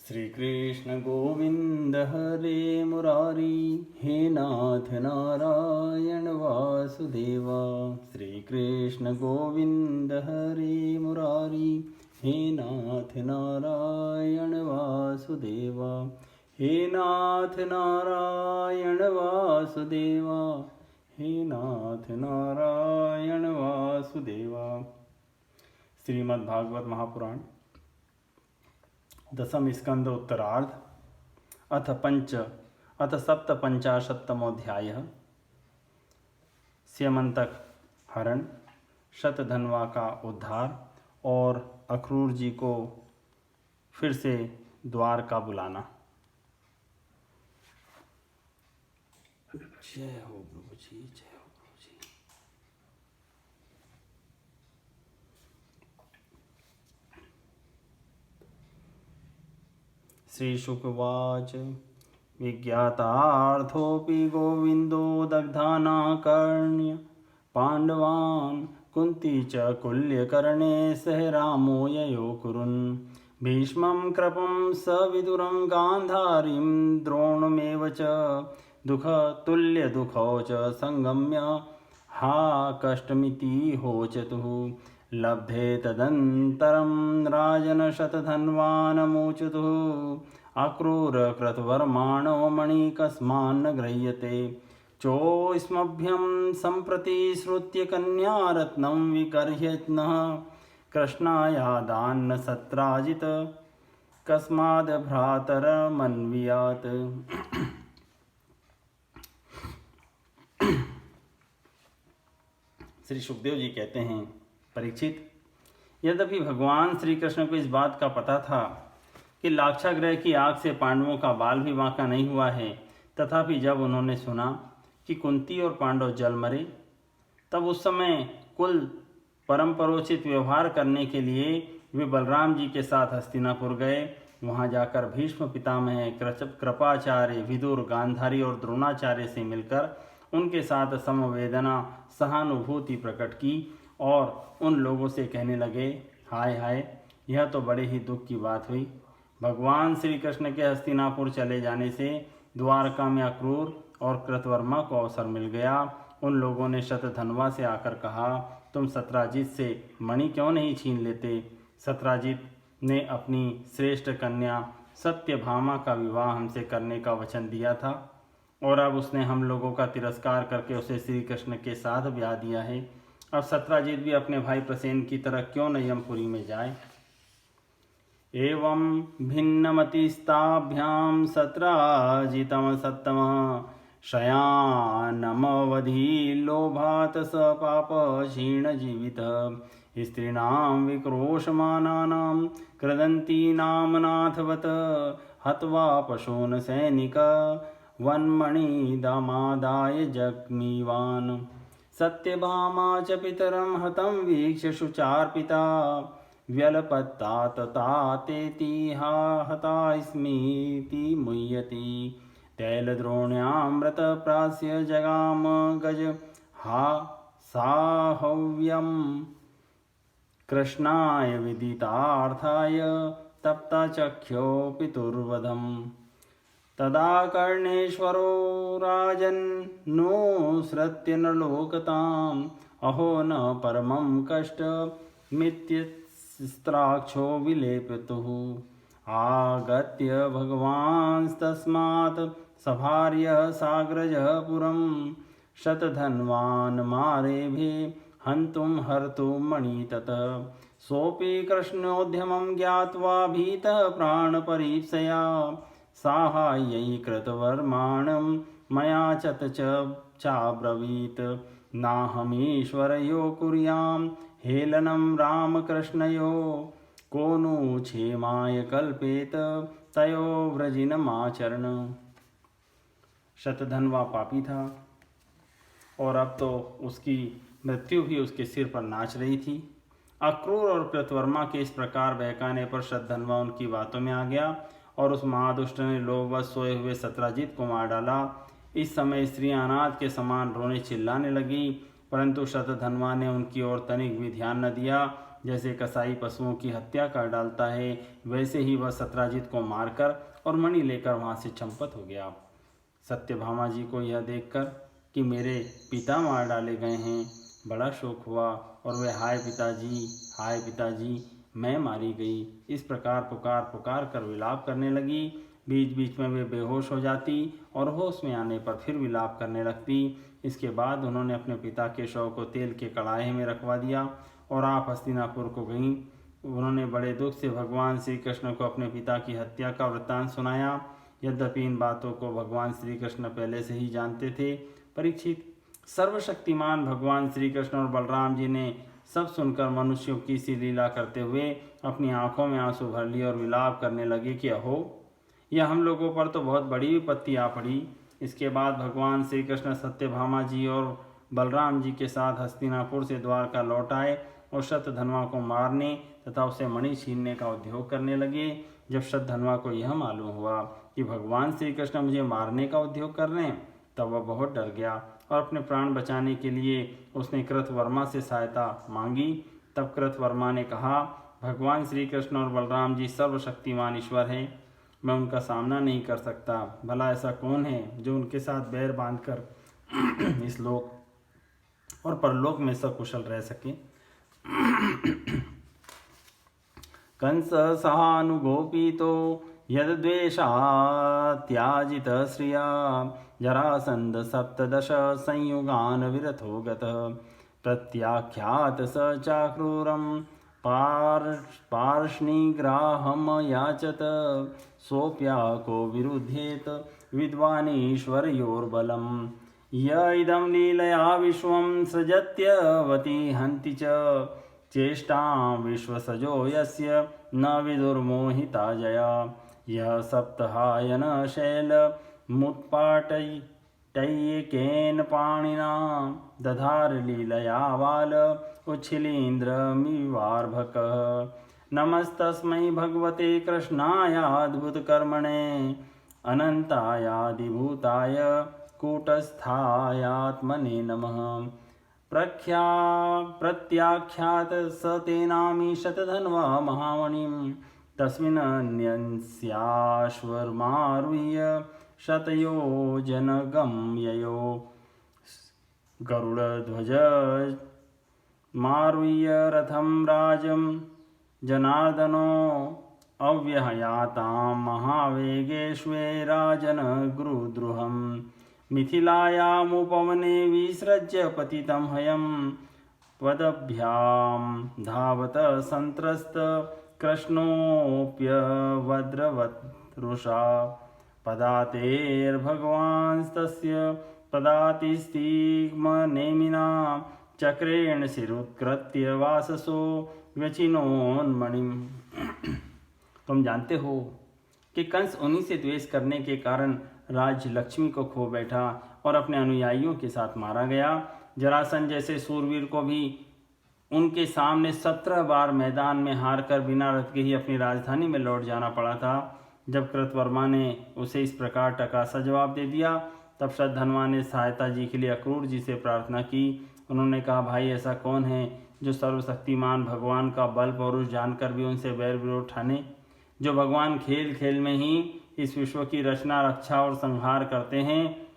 श्री कृष्ण गोविंद हरे मुरारी, हे नाथ नारायण वासुदेवा। श्री कृष्ण गोविंद हरे मुरारी, हे नाथ नारायण वासुदेवा। हे नाथ नारायण वासुदेवा, हे नाथ नारायण वासुदेवा। श्रीमद्भागवत महापुराण दशम स्कंद उत्तरार्ध अथ सप्तपंचाशत्तमोऽध्यायः। स्यमंतक हरण, शतधन्वा का उद्धार और अक्रूर जी को फिर से द्वार का बुलाना। जय हो प्रभु जी, जय हो प्रभु जी। श्रीशुकवाच विज्ञातार्थोऽपि गोविन्दो दग्धानाकर्ण्य पाण्डवान् कुन्ती च कुल्यकर्णे सह रामो ययो कुरुन्। भीष्मं कृपं सविदुरं गान्धारीं द्रोणमेव च दुःखतुल्यदुःखौ च संगम्य हा कष्टमिति होचतुः। लब्धे तदन्तरं राजन् शतधन्वानमोचतुः। अक्रूरकृतवर्माणो मणि कस्मान्न गृह्यते। चोष्मभ्यं सम्प्रति श्रुत्य कन्यारत्नं विगर्ह्यन्नः। कृष्णायादान्न सत्राजित् कस्माद् भ्रातरमन्वियात्। श्री सुखदेव जी कहते हैं, परीक्षित, यद्यपि भगवान श्री कृष्ण को इस बात का पता था कि लाक्षागृह की आग से पांडवों का बाल भी बांका नहीं हुआ है, तथापि जब उन्होंने सुना कि कुंती और पांडव जल मरे, तब उस समय कुल परम्परोचित व्यवहार करने के लिए वे बलराम जी के साथ हस्तिनापुर गए। वहां जाकर भीष्म पितामह, कृपाचार्य, विदुर, गांधारी और द्रोणाचार्य से मिलकर उनके साथ समवेदना सहानुभूति प्रकट की और उन लोगों से कहने लगे, हाय हाय, यह तो बड़े ही दुख की बात हुई। भगवान श्री कृष्ण के हस्तिनापुर चले जाने से द्वारका में अक्रूर और कृतवर्मा को अवसर मिल गया। उन लोगों ने शतधन्वा से आकर कहा, तुम सत्राजित से मणि क्यों नहीं छीन लेते? सत्राजित ने अपनी श्रेष्ठ कन्या सत्यभामा का विवाह हमसे करने का वचन दिया था और अब उसने हम लोगों का तिरस्कार करके उसे श्री कृष्ण के साथ ब्याह दिया है। अब सत्राजित भी अपने भाई प्रसेन की तरह क्यों न यमपुरी में जाए? एवं भिन्नमतिस्ताभ्यां सत्राजितं सत्तमः शयानमवधि लोभात् स पापक्षीणजीवितः। स्त्रीणां विक्रोशमानानां क्रदन्तीनां नाथवत् हत्वा पशून् सैनिक वन्मणिदामादाय जग्मीवान्। सत्यभामा च पितरं हतं वीक्ष्य शुचार्पिता व्यलपत्तात तातेति हा हतास्मीति मुह्यति। तैलद्रोण्यामृतप्रास्य जगाम गज हा साहव्यं। कृष्णाय विदितार्थाय तप्तचख्यो पितुर्वधम्। तदा कर्णेश्वरो राजन्नुसृत्य नलोकताम्। अहो न परमं कष्टमित्यस्त्राक्षो विलेपितुः। आगत्य भगवांस्तस्मात् सभार्यः साग्रजः पुरं। शतधन्वान् मारेभे हन्तुं हर्तुं मणिततः। सोऽपि कृष्णोद्यमं ज्ञात्वा भीतः प्राणपरीप्सया साहाय्यै कृतवर्माणं मया चाब्रवीत्। नाहमीश्वरयो कुर्यां हेलनं रामकृष्णयो। को नु क्षेमाय कल्पेत तयो व्रजिनमाचरण। शतधन्वा पापी था और अब तो उसकी मृत्यु भी उसके सिर पर नाच रही थी। अक्रूर और कृतवर्मा के इस प्रकार बहकाने पर शतधन्वा उनकी बातों में आ गया और उस महादुष्ट ने लोभवश सोए हुए सत्राजित को मार डाला। इस समय स्त्रियां अनाथ के समान रोने चिल्लाने लगी, परंतु शतधन्वा ने उनकी ओर तनिक भी ध्यान न दिया जैसे कसाई पशुओं की हत्या कर डालता है, वैसे ही वह सत्राजित को मारकर और मणि लेकर वहाँ से चंपत हो गया। सत्यभामा जी को यह देखकर कि मेरे पिता मार डाले गए हैं बड़ा शोक हुआ और वे हाय पिताजी मैं मारी गई इस प्रकार पुकार पुकार कर विलाप करने लगी। बीच बीच में वे बेहोश हो जाती और होश में आने पर फिर विलाप करने लगती। इसके बाद उन्होंने अपने पिता के शव को तेल के कड़ाहे में रखवा दिया और आप हस्तिनापुर को गईं। उन्होंने बड़े दुख से भगवान श्री कृष्ण को अपने पिता की हत्या का वृत्तांत सुनाया। यद्यपि इन बातों को भगवान श्री कृष्ण पहले से ही जानते थे। परीक्षित, सर्वशक्तिमान भगवान श्री कृष्ण और बलराम जी ने सब सुनकर मनुष्यों की सी लीला करते हुए अपनी आंखों में आंसू भर लिए और विलाप करने लगे कि अहो, यह हम लोगों पर तो बहुत बड़ी विपत्ति आ पड़ी। इसके बाद भगवान श्री कृष्ण सत्यभामा जी और बलराम जी के साथ हस्तिनापुर से द्वारका लौट आए और शतधन्वा को मारने तथा उसे मणि छीनने का उद्योग करने लगे। जब शतधन्वा को यह मालूम हुआ कि भगवान श्री कृष्ण मुझे मारने का उद्योग कर रहे हैं, तब वह बहुत डर गया और अपने प्राण बचाने के लिए उसने कृतवर्मा से सहायता मांगी। तब कृतवर्मा ने कहा, भगवान श्री कृष्ण और बलराम जी सर्वशक्तिमान ईश्वर हैं, मैं उनका सामना नहीं कर सकता। भला ऐसा कौन है जो उनके साथ बैर बांधकर इस लोक और परलोक में सकुशल रह सके। कंस सहानुगोपीतो यद्वेषात्याजित श्रिया जरासंध सप्तदश संयुगान विरथो गतः प्रत्याख्यात स चाक्रूरं पार्ष्णिग्राहं याचत सोऽप्याको विरुध्येत विद्वानीश्वरयोर्बलं य इदं लीलया विश्वं सृजत्यवति हन्ति च चेष्टां विश्वसजो यस्य न विदुर्मोहिता जया यः सप्तहायन शैलमुत्पाटयिकेन पाणिना दधार लीलया बाल उच्छिलीन्द्रमिवार्भकः नमस्तस्मै भगवते कृष्णायाद्भुतकर्मणे अनन्तायादिभूताय कूटस्थायात्मने नमः प्रत्याख्यात स तेनामी शतधन्वा महामणिं तस्मिन्न्यस्याश्वमारुह्य शतयोजनगं ययो गरुडध्वज मारुह्य रथं राजं जनार्दनो अव्यहयातां महावेगेष्वे राजन गुरुद्रुहम् मिथिलायामुपवने विसृज्य पतितं हयं पदभ्यां धावत संत्रस्त कृष्णोऽप्यवद्रवतृषा पदातेर्भगवांस्तस्य पदातिस्तिग्मनेमिना चक्रेण शिरुत्कृत्य वाससो व्यचिनोन्मणिम्। तुम जानते हो कि कंस उन्हीं से द्वेष करने के कारण राज्य लक्ष्मी को खो बैठा और अपने अनुयायियों के साथ मारा गया। जरासंध जैसे सूरवीर को भी उनके सामने 17 बार मैदान में हारकर बिना रथ के ही अपनी राजधानी में लौट जाना पड़ा था। जब कृतवर्मा ने उसे इस प्रकार टका सा जवाब दे दिया, तब शतधन्वा ने सहायता जी के लिए अक्रूर जी से प्रार्थना की। उन्होंने कहा, भाई ऐसा कौन है जो सर्वशक्तिमान भगवान का बल पौरुष जानकर भी उनसे बैर विरोध ठाने, जो भगवान खेल खेल में ही इस विश्व की रचना, रक्षा और संहार करते हैं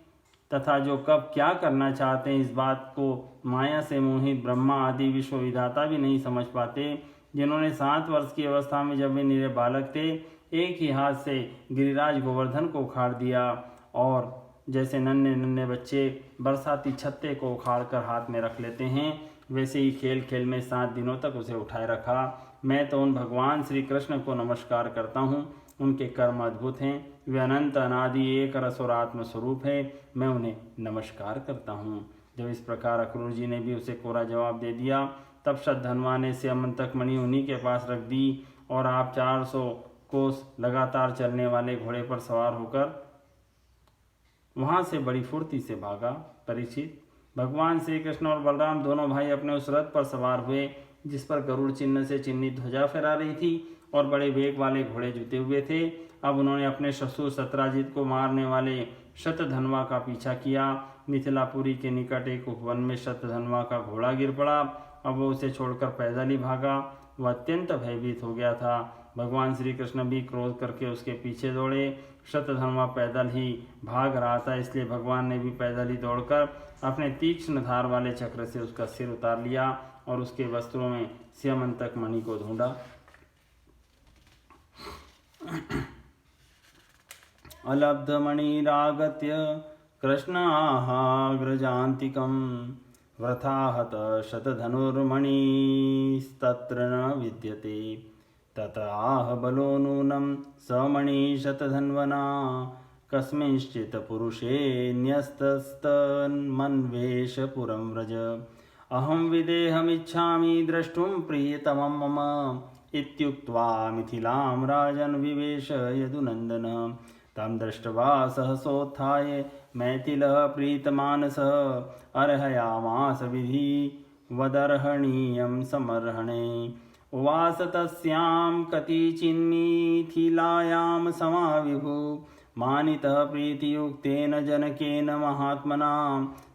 तथा जो कब क्या करना चाहते हैं इस बात को माया से मोहित ब्रह्मा आदि विश्व विधाता भी नहीं समझ पाते, जिन्होंने 7 वर्ष की अवस्था में जब वे निरे बालक थे एक ही हाथ से गिरिराज गोवर्धन को उखाड़ दिया और जैसे नन्हे नन्हे बच्चे बरसाती छत्ते को उखाड़ कर हाथ में रख लेते हैं, वैसे ही खेल खेल में 7 दिनों तक उसे उठाए रखा। मैं तो उन भगवान श्री कृष्ण को नमस्कार करता हूँ, उनके कर्म अद्भुत हैं, वे अनंत अनादि एक रस और आत्म स्वरूप है, मैं उन्हें नमस्कार करता हूँ। जब इस प्रकार अक्रूर जी ने भी उसे कोरा जवाब दे दिया, तब शतधन्वा ने स्यमंतक मणि उन्हीं के पास रख दी और आप 400 कोस लगातार चलने वाले घोड़े पर सवार होकर वहां से बड़ी फुर्ती से भागा। परीक्षित, भगवान श्री कृष्ण और बलराम दोनों भाई अपने उस रथ पर सवार हुए जिस पर गरुड़ चिन्ह से चिन्हित ध्वजा फहरा रही थी और बड़े वेग वाले घोड़े जुते हुए थे। अब उन्होंने अपने ससुर सत्राजित को मारने वाले शतधन्वा का पीछा किया। मिथिलापुरी के निकट एक उपवन में शतधन्वा का घोड़ा गिर पड़ा अब वो उसे छोड़कर पैदल ही भागा। वह अत्यंत भयभीत हो गया था। भगवान श्री कृष्ण भी क्रोध करके उसके पीछे दौड़े। शतधन्वा पैदल ही भाग रहा था, इसलिए भगवान ने भी पैदल ही दौड़कर अपने तीक्ष्ण धार वाले चक्र से उसका सिर उतार लिया और उसके वस्त्रों में स्यमंतक मणि को ढूंढा। अलब्धमणिरागत्य कृष्णाहाग्रजान्तिकं वृथा हत शतधनुर्मणिस्तत्र न विद्यते। तत आह बलो नूनं स मणिशतधन्वना कस्मिंश्चित् पुरुषे न्यस्तस्तन्मन्वेष पुरं व्रज। अहं विदेहमिच्छामि द्रष्टुं प्रियतमं मम इत्युक्त्वा मिथिलां राजन् विवेश यदुनन्दनः। तं दृष्ट्वा सहसोत्थाय मैथिलः प्रीतमानसः अर्हयामास विधिवदर्हणीयं समर्हणे। उवास तस्यां कतिचिन्मिथिलायां समाविभु मानितः प्रीतियुक्तेन जनकेन महात्मना।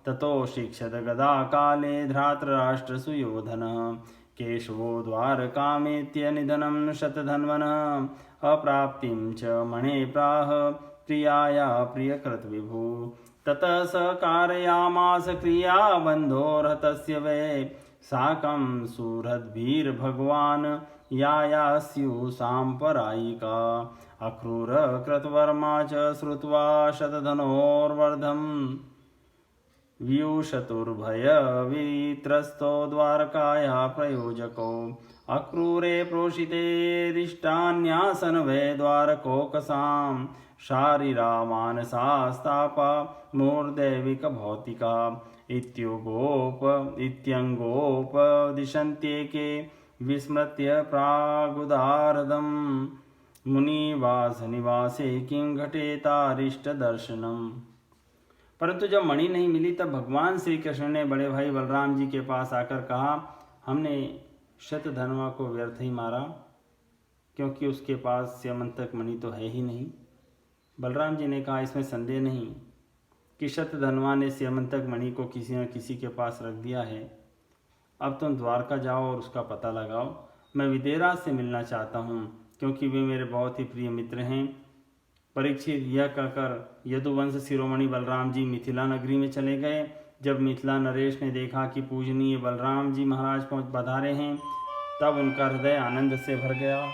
ततो शिक्षत गदा काले धृतराष्ट्रसुयोधनः केशवो द्वारकामेत्य निधनं शतधन्वनः अप्राप्तिं च मणे प्राह प्रियाया प्रियकृतविभु। ततः स कारयामास क्रिया बन्धोर्हतस्य वै साकं सुहृद्भिर्भगवान् यायास्युः साम्परायिका। अक्रूर कृतवर्मा च श्रुत्वा शतधनोर्वर्धम् व्यूशतुर्भयवित्रस्तो द्वारकाया प्रयोजको। अक्रूरे प्रोषितेरिष्टान्यासन वै द्वारकोकसां शारीरा मानसास्तापा मूर्दैविकभौतिका। इत्यङ्गोपदिशन्त्येके विस्मृत्य प्रागुदारदं मुनिवासनिवासे किं घटेतारिष्टदर्शनम्। परंतु जब मणि नहीं मिली तब भगवान श्री कृष्ण ने बड़े भाई बलराम जी के पास आकर कहा, हमने शतधन्वा को व्यर्थ ही मारा, क्योंकि उसके पास स्यमंतक मणि तो है ही नहीं। बलराम जी ने कहा, इसमें संदेह नहीं कि शतधन्वा ने स्यमंतक मणि को किसी न किसी के पास रख दिया है। अब तुम द्वारका जाओ और उसका पता लगाओ। मैं विदेहराज से मिलना चाहता हूँ, क्योंकि वे मेरे बहुत ही प्रिय मित्र हैं। परीक्षित यह कहकर यदुवंश शिरोमणि बलराम जी मिथिला नगरी में चले गए। जब मिथिला नरेश ने देखा कि पूजनीय बलराम जी महाराज पहुँच पधारे हैं, तब उनका हृदय आनंद से भर गया।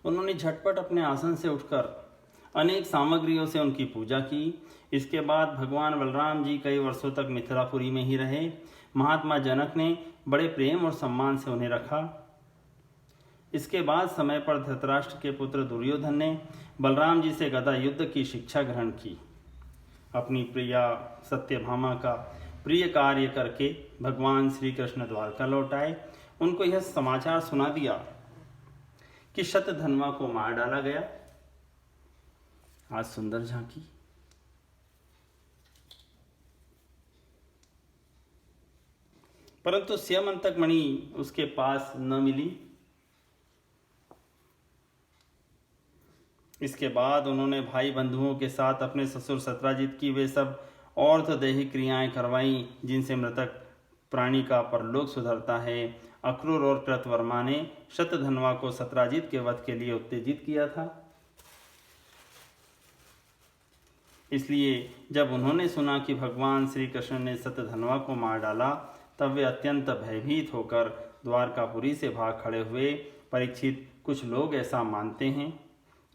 उन्होंने झटपट अपने आसन से उठकर अनेक सामग्रियों से उनकी पूजा की। इसके बाद भगवान बलराम जी कई वर्षों तक मिथिलापुरी में ही रहे। महात्मा जनक ने बड़े प्रेम और सम्मान से उन्हें रखा। इसके बाद समय पर धृतराष्ट्र के पुत्र दुर्योधन ने बलराम जी से गदा युद्ध की शिक्षा ग्रहण की। अपनी प्रिया सत्यभामा का प्रिय कार्य करके भगवान श्री कृष्ण द्वारका लौट आए। उनको यह समाचार सुना दिया कि शतधन्वा को मार डाला गया। आज सुंदर झांकी। परंतु स्यमंतक मणि उसके पास न मिली। इसके बाद उन्होंने भाई बंधुओं के साथ अपने ससुर सत्राजित की वे सब और्धदैहिक क्रियाएं करवाई, जिनसे मृतक प्राणी का परलोक सुधरता है। अक्रूर और कृतवर्मा ने शतधन्वा को सत्राजित के वध के लिए उत्तेजित किया था। इसलिए जब उन्होंने सुना कि भगवान श्री कृष्ण ने शतधन्वा को मार डाला, तब वे अत्यंत भयभीत होकर द्वारकापुरी से भाग खड़े हुए। परीक्षित, कुछ लोग ऐसा मानते हैं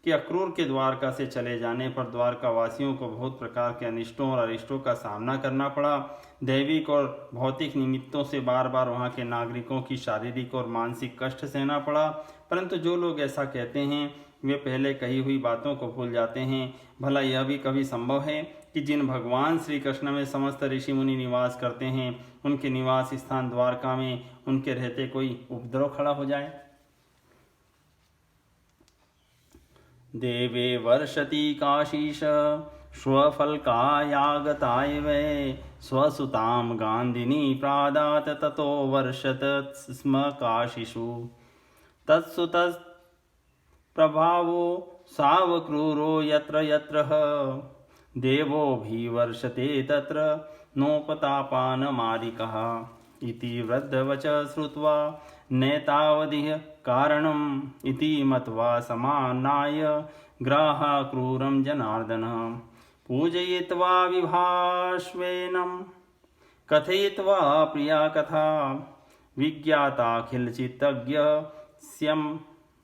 कि अक्रूर के द्वारका से चले जाने पर द्वारका वासियों को बहुत प्रकार के अनिष्टों और अरिष्टों का सामना करना पड़ा। दैविक और भौतिक निमित्तों से बार बार वहाँ के नागरिकों की शारीरिक और मानसिक कष्ट सहना पड़ा। परंतु जो लोग ऐसा कहते हैं वे पहले कही हुई बातों को भूल जाते हैं। भला यह भी कभी संभव है कि जिन भगवान श्री कृष्ण में समस्त ऋषि मुनि निवास करते हैं, उनके निवास स्थान द्वारका में उनके रहते कोई उपद्रव खड़ा हो जाए? देवे वर्षति काशीश स्वफल्कायागताय वै स्वसुतां गान्धिनी प्रादात ततो वर्षत स्म काशीषु तत्सुतप्रभावो सावक्रूरो यत्र यत्र देवोऽभिवर्षते तत्र नोपतापानमारिकः इति वृद्धवच श्रुत्वा नैतावदिह कारणम् इति मत्वा समानाय ग्राहा क्रूरं जनार्दनः पूजयित्वा विभाश्वेनं कथयित्वा प्रिया कथा विज्ञाताखिलचित्तज्ञ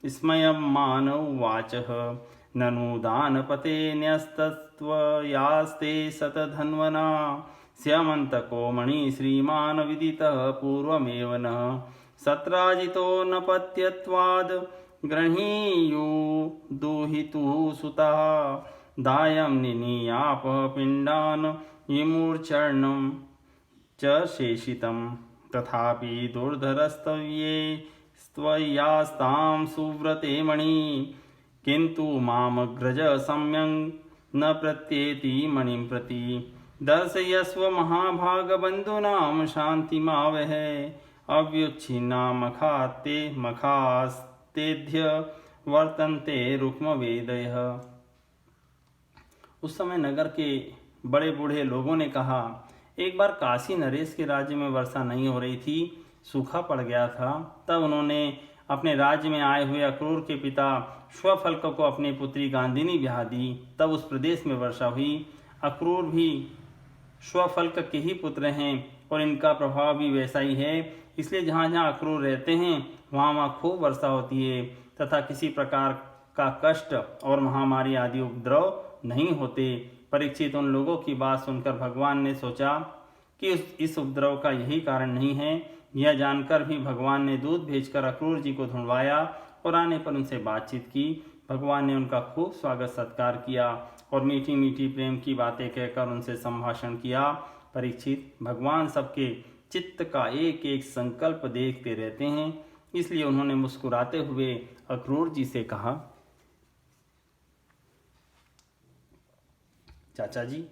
स्मयमान उवाचः ननु दानपते न्यस्तत्वयास्ते शतधन्वना स्यमन्तको मणि श्रीमान् विदितः पूर्वमेव न सत्राजितो न पत्यत्वाद् गृहीयु दुहितुः सुतः दायं निनीयापः पिण्डान् विमूर्च्छनं च शेषितं तथापि दुर्धरस्तव्ये स्त्वयास्तां सुव्रते मणि किन्तु मामग्रज सम्यक् न प्रत्येति मणिं प्रति दर्शयस्व महाभागबन्धूनां शान्तिमावह अव्युच्छिन्ना मखास्तेध्य वर्तन्ते रुक्मवेदयः। उस समय नगर के बड़े बूढ़े लोगों ने कहा, एक बार काशी नरेश के राज्य में वर्षा नहीं हो रही थी, सूखा पड़ गया था। तब उन्होंने अपने राज्य में आए हुए अक्रूर के पिता स्वफल्क को अपनी पुत्री गांधिनी ब्याह दी। तब उस प्रदेश में वर्षा हुई। अक्रूर भी स्वफल्क के ही पुत्र हैं और इनका प्रभाव भी वैसा ही है। इसलिए जहाँ जहाँ अक्रूर रहते हैं वहाँ वहाँ खूब वर्षा होती है तथा किसी प्रकार का कष्ट और महामारी आदि उपद्रव नहीं होते। परीक्षित, उन लोगों की बात सुनकर भगवान ने सोचा कि इस उपद्रव का यही कारण नहीं है। यह जानकर भी भगवान ने दूत भेजकर अक्रूर जी को ढूंढवाया और आने पर उनसे बातचीत की। भगवान ने उनका खूब स्वागत सत्कार किया और मीठी मीठी प्रेम की बातें कहकर उनसे संभाषण किया। परीक्षित, भगवान सबके चित्त का एक एक संकल्प देखते रहते हैं। इसलिए उन्होंने मुस्कुराते हुए अक्रूर जी से कहा, चाचा जी,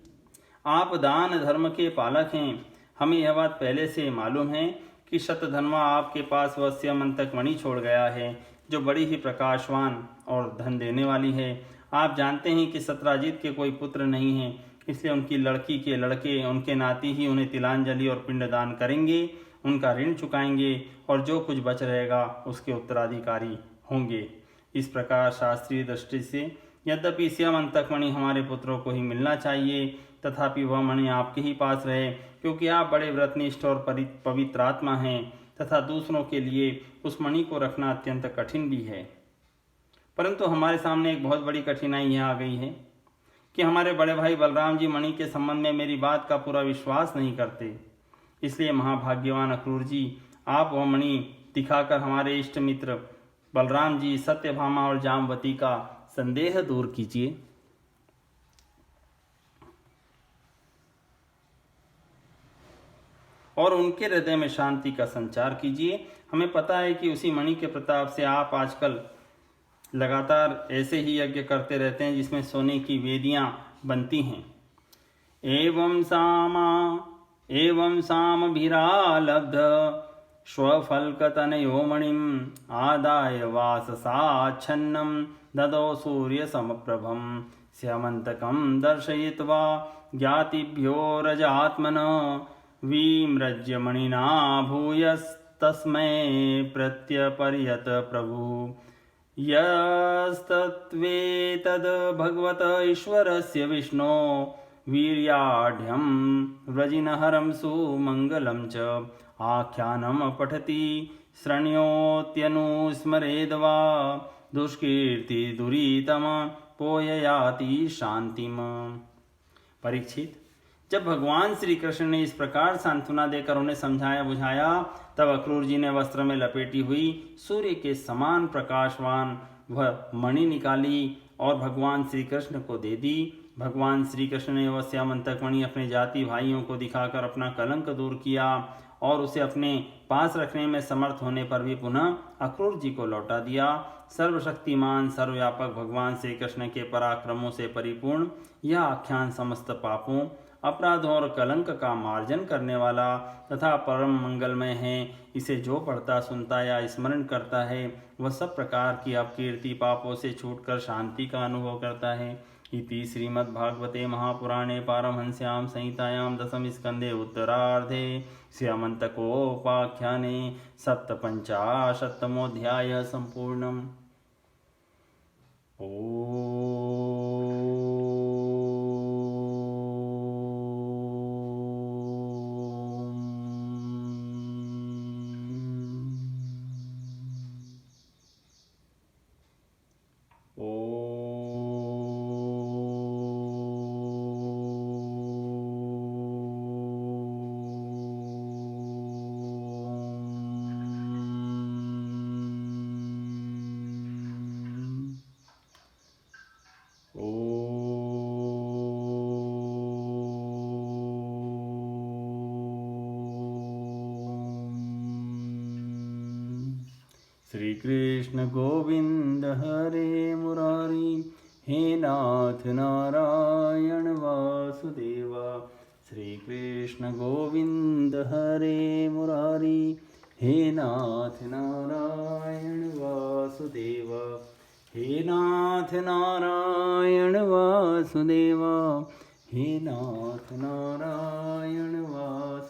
आप दान धर्म के पालक हैं। हमें यह बात पहले से मालूम है कि शतधन्वा आपके पास वह स्यमंतक मणि छोड़ गया है, जो बड़ी ही प्रकाशवान और धन देने वाली है। आप जानते हैं कि सत्राजित के कोई पुत्र नहीं है, इसलिए उनकी लड़की के लड़के, उनके नाती ही उन्हें तिलांजलि और पिंडदान करेंगे, उनका ऋण चुकाएंगे और जो कुछ बच रहेगा उसके उत्तराधिकारी होंगे। इस प्रकार शास्त्रीय दृष्टि से यद्यपि स्यमंतक मणि हमारे पुत्रों को ही मिलना चाहिए, तथापि वह मणि आपके ही पास रहे, क्योंकि आप बड़े व्रतनिष्ठ और पवित्र आत्मा हैं तथा दूसरों के लिए उस मणि को रखना अत्यंत कठिन भी है। परंतु हमारे सामने एक बहुत बड़ी कठिनाई यह आ गई है कि हमारे बड़े भाई बलराम जी मणि के संबंध में मेरी बात का पूरा विश्वास नहीं करते। इसलिए महाभाग्यवान अक्रूर जी, आप वह मणि दिखाकर हमारे इष्ट मित्र बलराम जी, सत्यभामा और जामवती का संदेह दूर कीजिए। और उनके हृदय में शांति का संचार कीजिए। हमें पता है कि उसी मणि के प्रताप से आप आजकल लगातार ऐसे ही यज्ञ करते रहते हैं जिसमें सोने की वेदियां बनती हैं। एवं सामभिरालब्ध स्वफल्कतनयो मणिम आदाय वाससाच्छन्नं ददौ सूर्यसमप्रभं स्यमन्तकं दर्शयित्वा ज्ञातिभ्यो रजात्मनः विमृज्य मणिना भूयस्तस्मै प्रत्यपर्यत प्रभु यस्तत्वेतद् भगवत ईश्वरस्य विष्णो वीर्याढ्यं व्रजिनहरं सुमङ्गलं च आख्यानं पठति शृण्योत्यनुस्मरेद् वा दुष्कीर्तिदुरीतम पोययाति शांतिम। परीक्षित, जब भगवान श्री कृष्ण ने इस प्रकार सांत्वना देकर उन्हें समझाया बुझाया, तब अक्रूर जी ने वस्त्र में लपेटी हुई सूर्य के समान प्रकाशवान वह मणि निकाली और भगवान श्री कृष्ण को दे दी। भगवान श्री कृष्ण ने वह श्यामंतक मणि अपने जाति भाइयों को दिखाकर अपना कलंक दूर किया और उसे अपने पास रखने में समर्थ होने पर भी पुनः अक्रूर जी को लौटा दिया। सर्वशक्तिमान सर्वव्यापक भगवान श्री कृष्ण के पराक्रमों से परिपूर्ण यह आख्यान समस्त पापों, अपराधों और कलंक का मार्जन करने वाला तथा परम मंगलमय है। इसे जो पढ़ता सुनता या स्मरण करता है वह सब प्रकार की अपकीर्ति पापों से छूटकर शांति का अनुभव करता है। इति श्रीमद्भागवते महापुराणे पारमहंस्यां संहितायां दशम स्कंदे उत्तरार्धे श्यामन्तकोपाख्याने सप्तपञ्चाशत्तमोऽध्यायः सम्पूर्णम्। श्री कृष्ण गोविंद हरे मुरारी, हे नाथ नारायण वासुदेवा। श्री कृष्ण गोविंद हरे मुरारी, हे नाथ नारायण वासुदेवा। हे नाथ नारायण वासुदेवा, हे नाथ नारायण वासुदेवा।